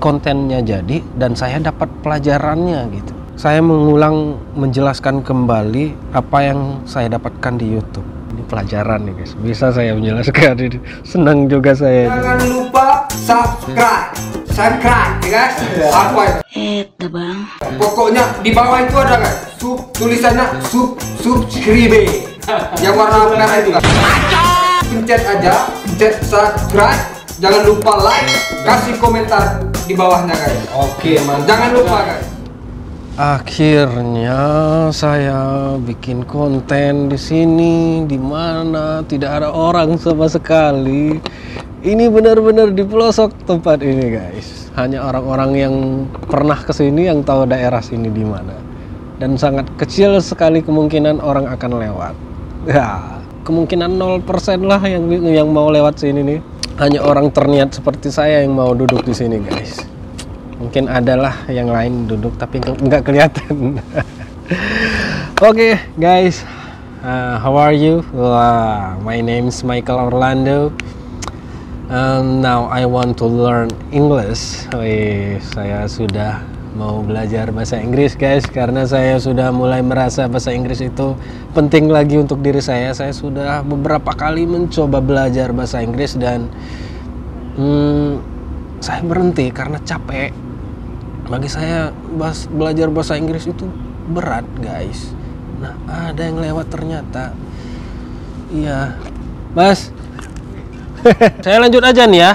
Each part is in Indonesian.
kontennya jadi dan saya dapat pelajarannya gitu. Saya menjelaskan kembali apa yang saya dapatkan di YouTube. Ini pelajaran nih guys, bisa saya menjelaskan ini. Senang juga saya. Jangan lupa subscribe ya guys. Apa itu? Bang. Pokoknya di bawah itu ada guys, tulisannya subscribe yang warna merah itu guys. Pencet aja, pencet subscribe. Jangan lupa like, kasih komentar di bawahnya guys. Oke, jangan lupa guys. Akhirnya saya bikin konten di sini, di mana tidak ada orang sama sekali. Ini benar-benar di pelosok tempat ini guys. Hanya orang-orang yang pernah kesini yang tahu daerah sini di mana. Dan sangat kecil sekali kemungkinan orang akan lewat. Ya, kemungkinan 0% lah yang mau lewat sini nih. Hanya orang terniat seperti saya yang mau duduk di sini guys. Mungkin adalah yang lain duduk tapi nggak kelihatan. Oke, guys, how are you? My name is Michael Orlando. Now I want to learn English. Saya sudah mau belajar bahasa Inggris guys, karena saya sudah mulai merasa bahasa Inggris itu penting lagi untuk diri saya. Saya sudah beberapa kali mencoba belajar bahasa Inggris dan saya berhenti karena capek. Bagi saya belajar bahasa Inggris itu berat guys. Nah, ada yang lewat ternyata. Iya, Mas. Saya lanjut aja nih ya.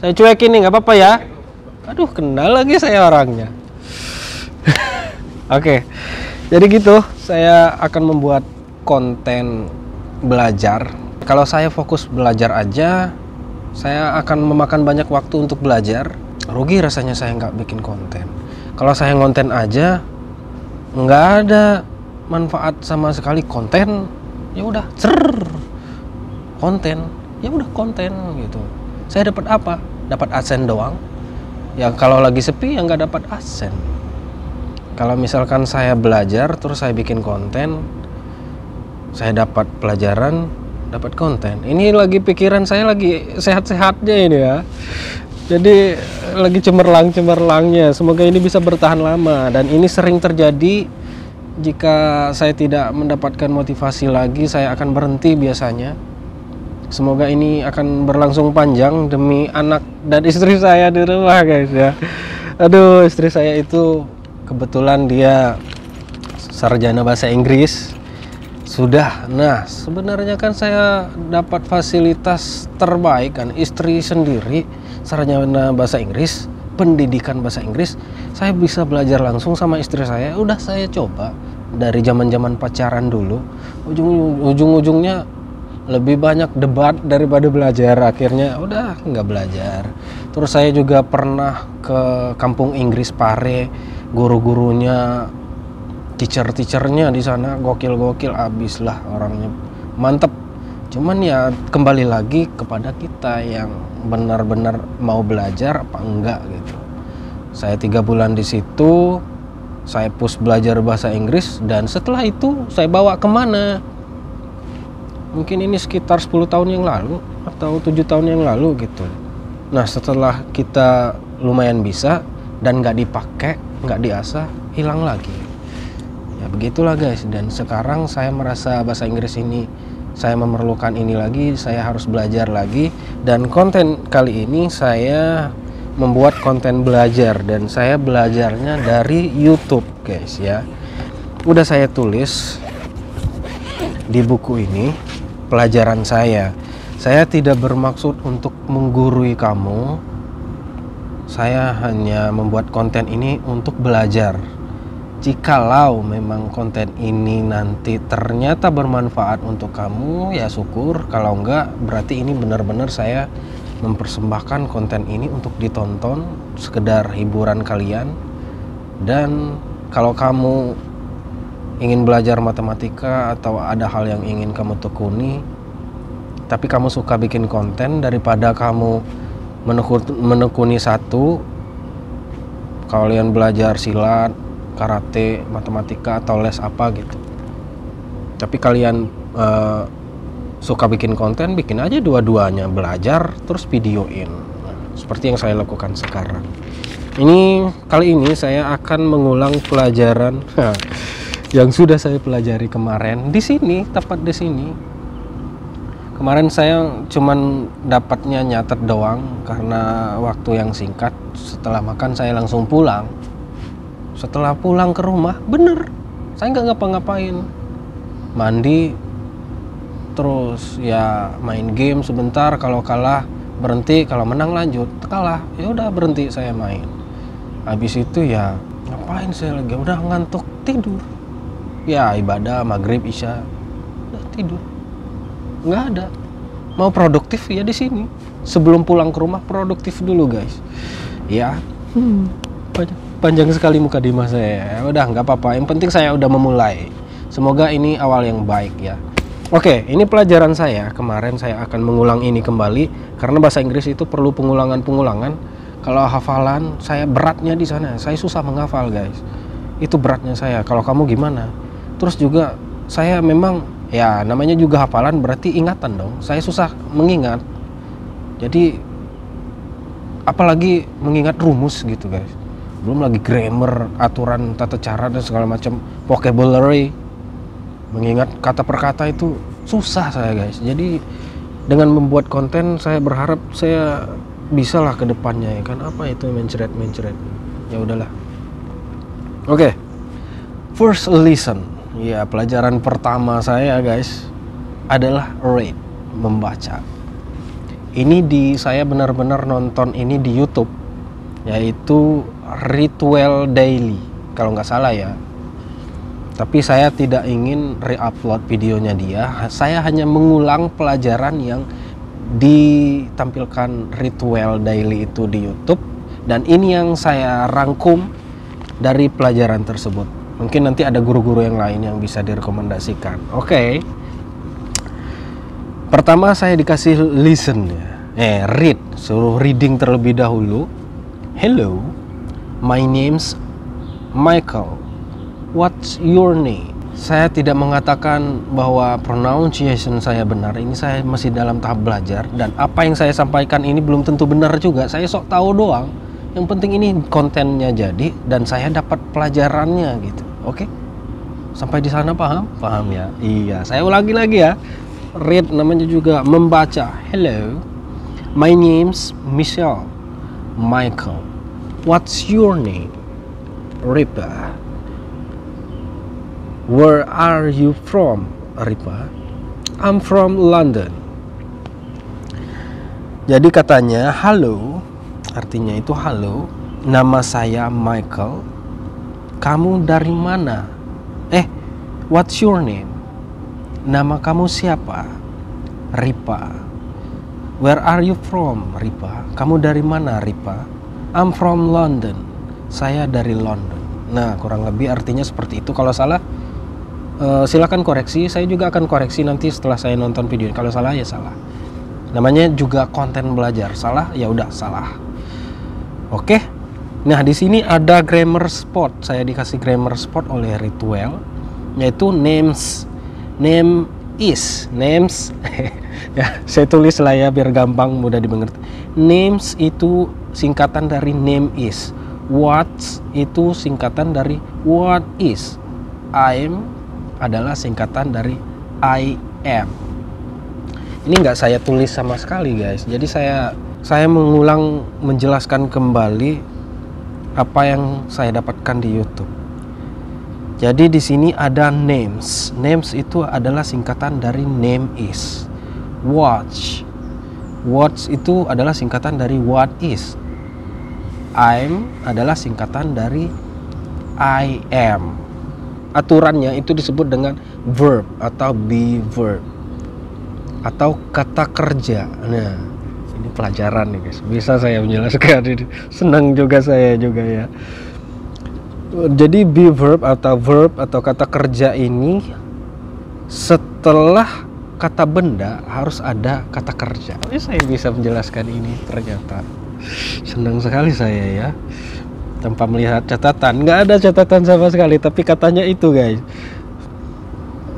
Saya cuekin nih, nggak apa-apa ya. Aduh, kenal lagi saya orangnya. Oke, jadi gitu. Saya akan membuat konten belajar. Kalau saya fokus belajar aja, saya akan memakan banyak waktu untuk belajar. Rugi rasanya saya nggak bikin konten. Kalau saya ngonten aja, nggak ada manfaat sama sekali. Konten, ya udah, konten, ya udah konten gitu. Saya dapat apa? Dapat adsense doang. Ya kalau lagi sepi ya nggak dapat adsense. Kalau misalkan saya belajar terus saya bikin konten, saya dapat pelajaran, dapat konten. Ini lagi pikiran saya lagi sehat-sehatnya ini ya. Jadi lagi cemerlang-cemerlangnya. Semoga ini bisa bertahan lama. Dan ini sering terjadi jika saya tidak mendapatkan motivasi lagi, saya akan berhenti biasanya. Semoga ini akan berlangsung panjang demi anak dan istri saya di rumah guys ya. Aduh, istri saya itu kebetulan dia sarjana bahasa Inggris. Sudah, nah sebenarnya kan saya dapat fasilitas terbaik kan, istri sendiri sarjana bahasa Inggris, pendidikan bahasa Inggris, saya bisa belajar langsung sama istri saya. Udah saya coba dari zaman-zaman pacaran dulu, ujung-ujungnya lebih banyak debat daripada belajar. Akhirnya udah nggak belajar. Terus saya juga pernah ke kampung Inggris Pare, guru-gurunya, teacher-teachernya di sana gokil-gokil abis lah orangnya, mantep. Cuman ya kembali lagi kepada kita yang benar-benar mau belajar apa enggak gitu. Saya 3 bulan di situ, saya push belajar bahasa Inggris dan setelah itu saya bawa kemana? Mungkin ini sekitar 10 tahun yang lalu atau 7 tahun yang lalu gitu. Nah setelah kita lumayan bisa dan nggak dipakai, nggak diasah, hilang lagi. Ya begitulah guys. Dan sekarang saya merasa bahasa Inggris ini saya memerlukan ini lagi, saya harus belajar lagi. Dan konten kali ini saya membuat konten belajar dan saya belajarnya dari YouTube guys ya. Udah saya tulis di buku ini pelajaran saya. Saya tidak bermaksud untuk menggurui kamu. Saya hanya membuat konten ini untuk belajar. Jikalau memang konten ini nanti ternyata bermanfaat untuk kamu, ya syukur. Kalau enggak, berarti ini benar-benar saya mempersembahkan konten ini untuk ditonton, sekedar hiburan kalian. Dan kalau kamu ingin belajar matematika atau ada hal yang ingin kamu tekuni, tapi kamu suka bikin konten, daripada kamu menekuni satu, kalian belajar silat, karate, matematika, atau les apa gitu, tapi kalian suka bikin konten, bikin aja dua-duanya, belajar terus videoin. seperti yang saya lakukan sekarang. Kali ini saya akan mengulang pelajaran yang sudah saya pelajari kemarin di sini, tepat di sini. Kemarin saya cuman dapatnya nyatet doang karena waktu yang singkat. Setelah makan saya langsung pulang. Setelah pulang ke rumah, bener, saya nggak ngapa-ngapain. Mandi, terus ya main game sebentar, kalau kalah berhenti, kalau menang lanjut. Kalah, ya udah berhenti saya main. Habis itu ya ngapain saya lagi, udah ngantuk, tidur. Ya ibadah maghrib isya, udah tidur. Nggak ada. Mau produktif ya di sini. Sebelum pulang ke rumah produktif dulu guys. Ya, panjang sekali mukadimah saya. Udah nggak apa-apa. Yang penting saya udah memulai. Semoga ini awal yang baik ya. Oke, ini pelajaran saya. Kemarin saya akan mengulang ini kembali karena bahasa Inggris itu perlu pengulangan-pengulangan. Kalau hafalan saya beratnya di sana. Saya susah menghafal guys. Itu beratnya saya. Kalau kamu gimana? Terus juga saya memang ya namanya juga hafalan berarti ingatan dong. Saya susah mengingat. Jadi apalagi mengingat rumus gitu guys. Belum lagi grammar, aturan tata cara dan segala macam vocabulary. Mengingat kata per kata itu susah saya guys. Jadi dengan membuat konten saya berharap saya bisa lah ke depannya ya kan. Apa itu mencret. Ya udahlah. Oke. First lesson. Ya, pelajaran pertama saya guys adalah read, membaca. Saya benar-benar nonton ini di YouTube, yaitu Ritual Daily kalau nggak salah ya. Tapi saya tidak ingin re-upload videonya dia. Saya hanya mengulang pelajaran yang ditampilkan Ritual Daily itu di YouTube, dan ini yang saya rangkum dari pelajaran tersebut. Mungkin nanti ada guru-guru yang lain yang bisa direkomendasikan. Oke. Pertama saya dikasih listen ya. Read, suruh reading terlebih dahulu. Hello, my name's Michael. What's your name? Saya tidak mengatakan bahwa pronunciation saya benar. Ini saya masih dalam tahap belajar, dan apa yang saya sampaikan ini belum tentu benar juga. Saya sok tahu doang. Yang penting ini kontennya jadi dan saya dapat pelajarannya gitu. Oke? Sampai di sana paham? Paham ya? Iya, saya ulangi lagi ya. Read namanya juga membaca. Hello, my name's Michelle. Michael. What's your name? Ripa. Where are you from, Ripa? I'm from London. Jadi katanya halo, artinya itu halo, nama saya Michael. Kamu dari mana? What's your name? Nama kamu siapa? Ripa. Where are you from, Ripa? Kamu dari mana, Ripa? I'm from London. Saya dari London. Nah, kurang lebih artinya seperti itu. Kalau salah silakan koreksi. Saya juga akan koreksi nanti setelah saya nonton video. Kalau salah ya salah. Namanya juga konten belajar. Salah ya udah salah. Oke. Nah, di sini ada grammar spot. Saya dikasih grammar spot oleh Ritual, yaitu names. Name is. Names. Ya, saya tulis lah ya biar gampang mudah dimengerti. Names itu singkatan dari name is. What's itu singkatan dari what is. I'm adalah singkatan dari I am. Ini nggak saya tulis sama sekali guys. Jadi saya mengulang, menjelaskan kembali apa yang saya dapatkan di YouTube. Jadi di sini ada names. Names itu adalah singkatan dari name is. Watch. Watch itu adalah singkatan dari what is. I'm adalah singkatan dari I am. Aturannya itu disebut dengan verb atau be verb atau kata kerja. Nah, ini pelajaran nih guys. Bisa saya menjelaskan ini. Senang juga saya juga ya. Jadi be verb atau kata kerja ini setelah kata benda harus ada kata kerja. Saya bisa menjelaskan ini ternyata. Senang sekali saya ya. Tanpa melihat catatan, nggak ada catatan sama sekali, tapi katanya itu guys,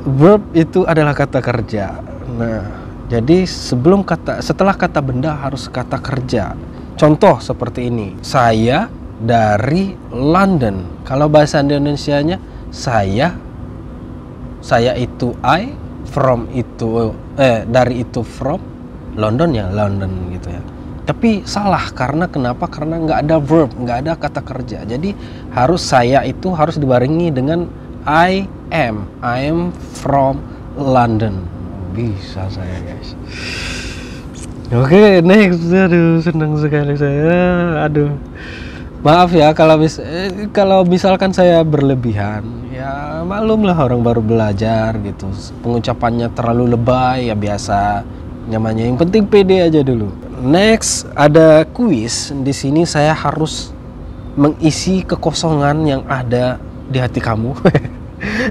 verb itu adalah kata kerja. Nah, jadi setelah kata benda harus kata kerja. Contoh seperti ini, saya dari London. Kalau bahasa Indonesianya saya itu I, from itu dari itu from, London ya London gitu ya. Tapi salah, karena kenapa? Karena nggak ada verb, nggak ada kata kerja. Jadi harus saya itu harus dibarengi dengan I am from London. Bisa saya guys. Oke, next. Aduh, senang sekali saya. Aduh, maaf ya kalau misalkan saya berlebihan. Ya maklumlah, orang baru belajar gitu. Pengucapannya terlalu lebay ya biasa. Namanya yang penting pede aja dulu. Next, ada kuis. Di sini saya harus mengisi kekosongan yang ada di hati kamu.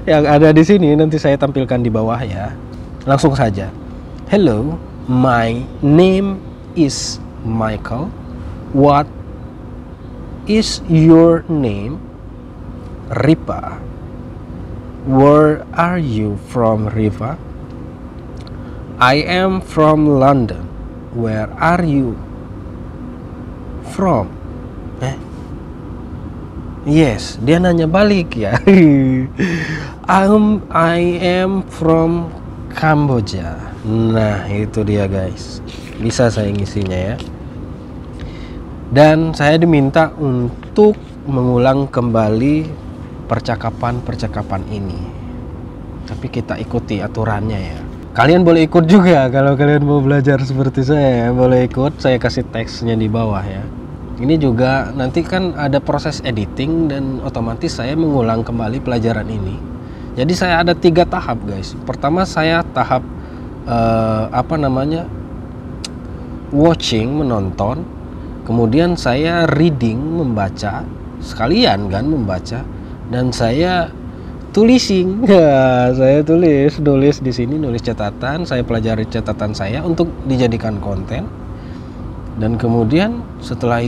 Yang ada di sini nanti saya tampilkan di bawah ya. Langsung saja. Hello, my name is Michael. What is your name? Ripa. Where are you from, Ripa? I am from London. Where are you from? Yes, dia nanya balik ya. I am from Kamboja. Nah, itu dia guys. Bisa saya ngisinya ya. Dan saya diminta untuk mengulang kembali percakapan ini. Tapi kita ikuti aturannya ya. Kalian boleh ikut juga kalau kalian mau belajar seperti saya, boleh ikut. Saya kasih teksnya di bawah ya. Ini juga nanti kan ada proses editing dan otomatis saya mengulang kembali pelajaran ini. Jadi saya ada 3 tahap guys. Pertama saya tahap watching, menonton. Kemudian saya reading, membaca sekalian kan, membaca. Dan saya tulising. Saya nulis di sini, nulis catatan. Saya pelajari catatan saya untuk dijadikan konten. Dan kemudian setelah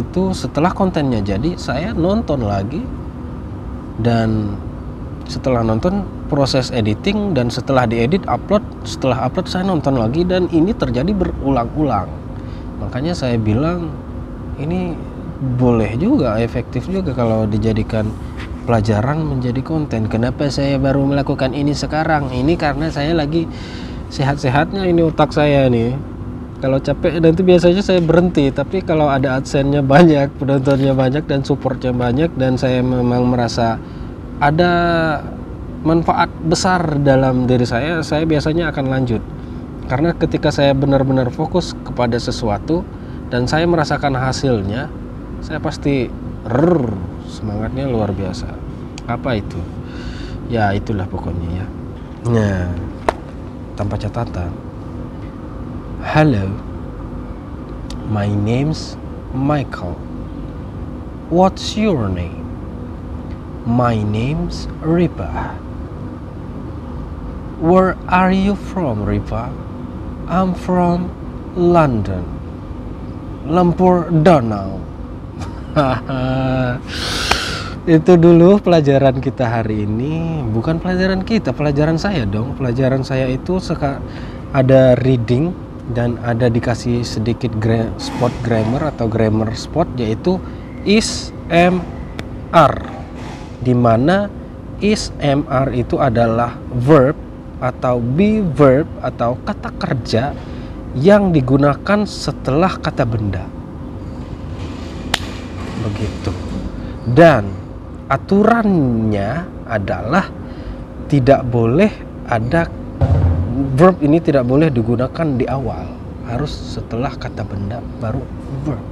kontennya jadi, saya nonton lagi. Dan setelah nonton, proses editing, dan setelah diedit upload. Setelah upload saya nonton lagi, dan ini terjadi berulang-ulang. Makanya saya bilang ini boleh juga, efektif juga kalau dijadikan pelajaran menjadi konten. Kenapa saya baru melakukan ini sekarang? Ini karena saya lagi sehat-sehatnya ini otak saya nih. Kalau capek nanti biasanya saya berhenti, tapi kalau ada adsense-nya banyak, penontonnya banyak, dan supportnya banyak, dan saya memang merasa ada manfaat besar dalam diri saya biasanya akan lanjut. Karena ketika saya benar-benar fokus kepada sesuatu dan saya merasakan hasilnya, saya pasti semangatnya luar biasa. Apa itu? Ya itulah pokoknya ya. Nah, tanpa catatan. Hello, my name's Michael. What's your name? My name's Ripa. Where are you from, Ripa? I'm from London. Lampur Danau. Itu dulu pelajaran kita hari ini. Bukan pelajaran kita, pelajaran saya dong. Pelajaran saya itu ada reading dan ada dikasih sedikit spot grammar atau grammar spot, yaitu is, am, are. Dimana is, am, are itu adalah verb atau be verb atau kata kerja yang digunakan setelah kata benda. Begitu. Dan aturannya adalah tidak boleh ada verb ini, tidak boleh digunakan di awal, harus setelah kata benda baru verb.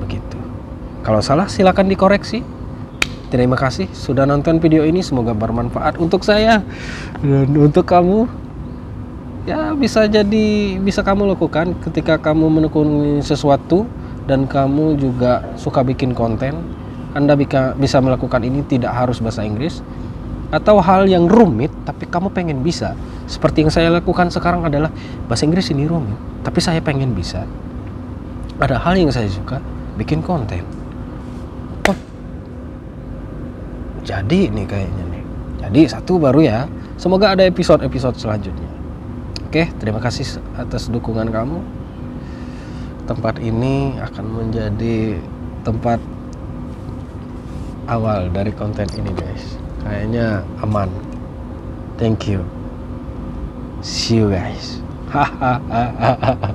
Begitu. Kalau salah silakan dikoreksi. Terima kasih sudah nonton video ini, semoga bermanfaat untuk saya dan untuk kamu. Ya bisa kamu lakukan ketika kamu menekuni sesuatu dan kamu juga suka bikin konten. Anda bisa melakukan ini, tidak harus bahasa Inggris. Atau hal yang rumit tapi kamu pengen bisa. Seperti yang saya lakukan sekarang adalah bahasa Inggris ini rumit, tapi saya pengen bisa. Ada hal yang saya suka, bikin konten. Jadi nih kayaknya nih. Jadi satu baru ya. Semoga ada episode selanjutnya. Oke, terima kasih atas dukungan kamu. tempat ini akan menjadi tempat awal dari konten ini guys. Kayaknya aman. Thank you. See you guys. Hahaha.